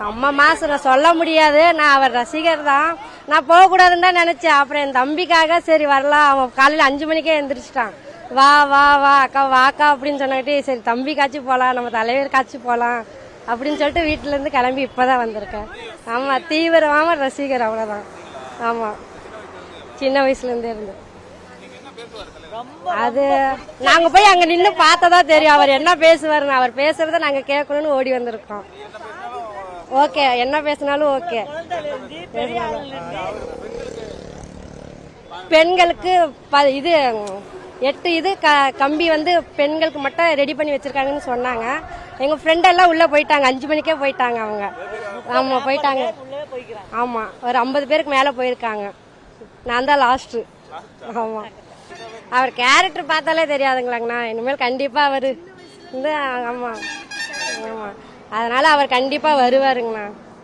செம்ம மாசம் சொல்ல முடியாது. நான் அவர் ரசிகர் தான். நான் போகக்கூடாதுன்னு தான் நினைச்சேன். அப்புறம் என் தம்பிக்காக சரி வரலாம். அவன் காலையில் 5 மணிக்கே எந்திரிச்சிட்டான். வா வா வா அக்கா வாக்கா அப்படின்னு சொன்னாக்கிட்டே சரி தம்பி காட்சி போகலாம், நம்ம தலைவர் காட்சி போகலாம் அப்படின்னு சொல்லிட்டு வீட்டிலேருந்து கிளம்பி இப்போதான் வந்திருக்கேன். ஆமாம், தீவிரமான ரசிகர், அவ்வளோதான். ஆமாம், சின்ன வயசுலேருந்தே இருந்து. அது நாங்க போய் அங்க நின்று பார்த்ததா தெரியும் அவர் என்ன பேசுவாருன்னு. அவர் பேசுறத நாங்க கேட்கணும்னு ஓடி வந்திருக்கோம். ஓகே, என்ன பேசினாலும் ஓகே. பெண்களுக்கு இது 8 கம்பி வந்து பெண்களுக்கு மட்டும் ரெடி பண்ணி வச்சிருக்காங்கன்னு சொன்னாங்க. எங்க ஃப்ரெண்ட் எல்லாம் உள்ள போயிட்டாங்க, 5 மணிக்கே போயிட்டாங்க அவங்க. ஆமா போயிட்டாங்க. ஆமா, ஒரு 50 பேருக்கு மேல போயிருக்காங்க. நான் தான் லாஸ்ட். ஆமா, அவர் கேரக்டர் பார்த்தாலே தெரியாதுங்களாங்கண்ணா. இனிமேல் கண்டிப்பா அவரு ஆமா ஆமா அதனால அவர் கண்டிப்பா வருவாருங்கண்ணா.